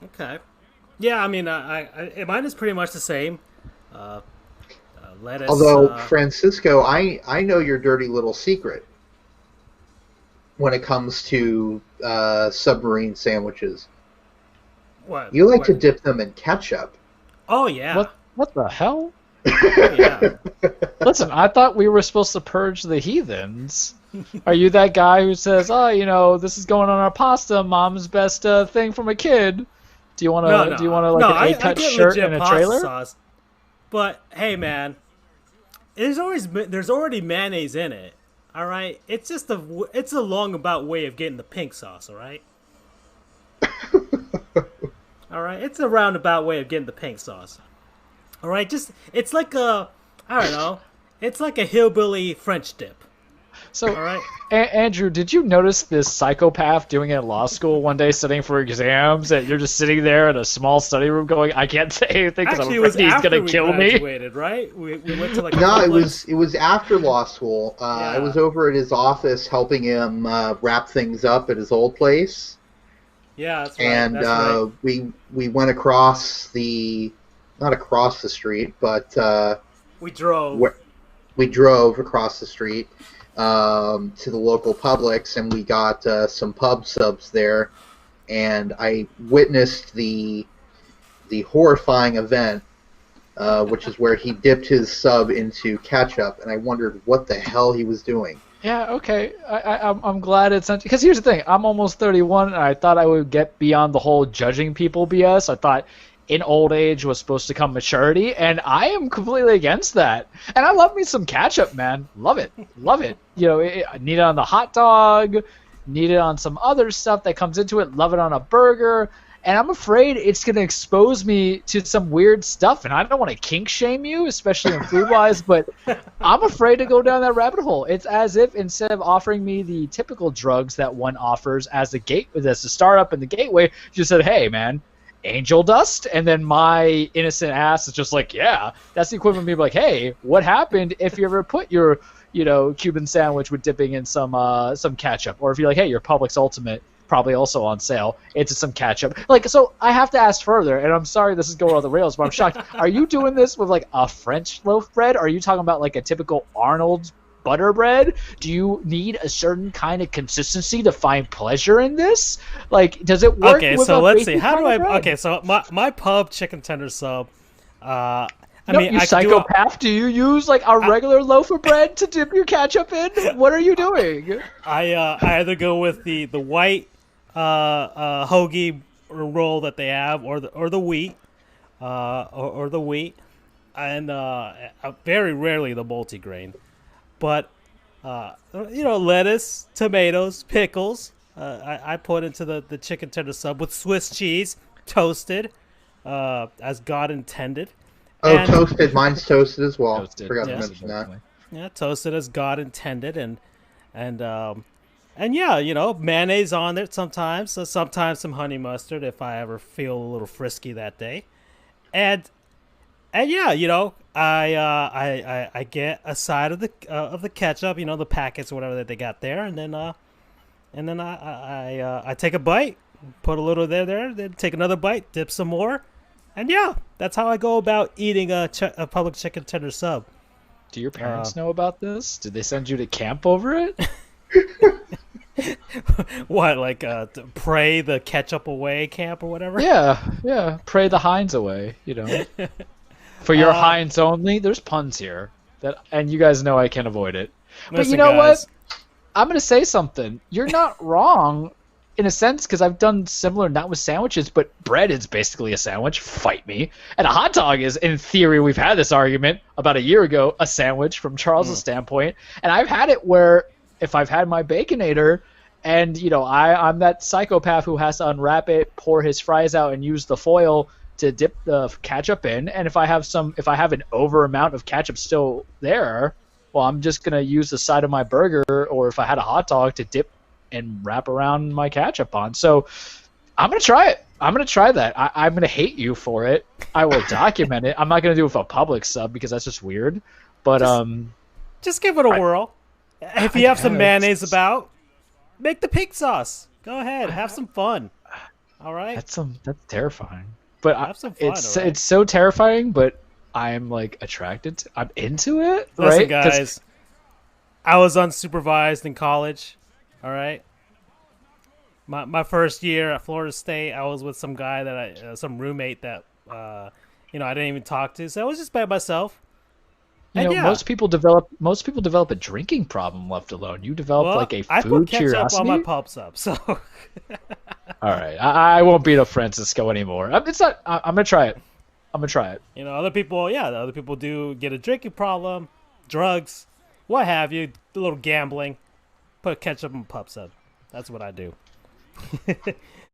Okay. Yeah, I mean, mine is pretty much the same. Uh, Lettuce. Although, Francisco, I know your dirty little secret when it comes to submarine sandwiches. What? You like to What? dip them in ketchup. Oh yeah. What the hell? Oh yeah. Listen, I thought we were supposed to purge the heathens. Are you that guy who says, "Oh, this is going on our pasta, mom's best thing from a kid"? No, Do you want no. like an I A-cut get shirt legit and a pasta trailer? sauce, but hey, man, there's already mayonnaise in it. All right. It's a long about way of getting the pink sauce. All right. All right. It's a roundabout way of getting the pink sauce. All right. Just it's like a I don't know. It's like a hillbilly French dip. So, All right. Andrew, did you notice this psychopath doing it in law school one day, studying for exams, and you're just sitting there in a small study room going, "I can't say anything because I'm Actually, it was afraid he's after gonna we kill me"? graduated, right? We went to like a No, public. it was after law school. I Yeah. was over at his office helping him wrap things up at his old place, Yeah, that's right. and That's right. we went across the not across the street, but We drove. wh- we drove across the street to the local Publix, and we got some pub subs there, and I witnessed the horrifying event, which is where he dipped his sub into ketchup, and I wondered what the hell he was doing. Yeah, okay. I'm glad it's not because here's the thing. I'm almost 31, and I thought I would get beyond the whole judging people BS. I thought in old age was supposed to come maturity, and I am completely against that. And I love me some ketchup, man. Love it, love it. I need it on the hot dog, need it on some other stuff that comes into it. Love it on a burger. And I'm afraid it's going to expose me to some weird stuff. And I don't want to kink shame you, especially in food wise, but I'm afraid to go down that rabbit hole. It's as if instead of offering me the typical drugs that one offers as a startup in the gateway, you said, "Hey, man, angel dust," and then my innocent ass is just like, "Yeah." That's the equivalent of me like, "Hey, what happened if you ever put your Cuban sandwich with dipping in some ketchup?" Or if you're like, "Hey, your Publix Ultimate probably also on sale, it's some ketchup." Like, so I have to ask further, and I'm sorry this is going on the rails, but I'm shocked. Are you doing this with like a French loaf bread? Or are you talking about like a typical Arnold's butter bread? Do you need a certain kind of consistency to find pleasure in this? Like, does it work Okay, with so a let's see. basic How do kind I? of bread? Okay, so my pub chicken tender sub. Uh, I No, mean, you I could do. psychopath. Do you use like a regular loaf of bread to dip your ketchup in? What are you doing? I either go with the white hoagie roll that they have, or the wheat, or the wheat, and very rarely the multigrain. But lettuce, tomatoes, pickles. I put into the chicken tender sub with Swiss cheese, toasted, as God intended, Oh, and toasted. Mine's toasted as well. Toasted. Forgot to Yeah. mention that. yeah, toasted as God intended, and and yeah, mayonnaise on it sometimes. So sometimes some honey mustard if I ever feel a little frisky that day, and yeah, I get a side of the ketchup, the packets or whatever that they got there, and then I take a bite, put a little there, then take another bite, dip some more, and yeah, that's how I go about eating a public chicken tender sub. Do your parents know about this? Did they send you to camp over it? What, like to pray the ketchup away camp or whatever? Yeah, yeah. Pray the Heinz away, For your Heinz only, there's puns here. And you guys know I can't avoid it. But Listen, you know guys, what? I'm going to say something. You're not wrong in a sense because I've done similar, not with sandwiches, but bread is basically a sandwich. Fight me. And a hot dog is, in theory, we've had this argument about a year ago, a sandwich from Charles's standpoint. And I've had it where if I've had my Baconator and, I'm that psychopath who has to unwrap it, pour his fries out, and use the foil to dip the ketchup in. And if I have an over amount of ketchup still there, well, I'm just going to use the side of my burger, or if I had a hot dog, to dip and wrap around my ketchup on. So I'm going to try it. I'm going to try that. I'm going to hate you for it. I will document it. I'm not going to do it with a public sub because that's just weird. But just give it a whirl. If you have some guess. mayonnaise about, make the pink sauce. Go ahead, have some fun. All right, That's terrifying. But have some fun. All right. it's so terrifying, but I'm like attracted to, I'm into it, Listen, right? Because guys, I was unsupervised in college. All right. My first year at Florida State, I was with some guy that some roommate that I didn't even talk to. So I was just by myself. And yeah, most people develop a drinking problem, left alone. You develop well, like a I put food ketchup on my curiosity. pub sub. So All right, I won't beat up Francisco anymore. It's not. I'm gonna try it. I'm gonna try it. other people, yeah, the other people do get a drinking problem, drugs, what have you, a little gambling. Put ketchup on pub sub. That's what I do.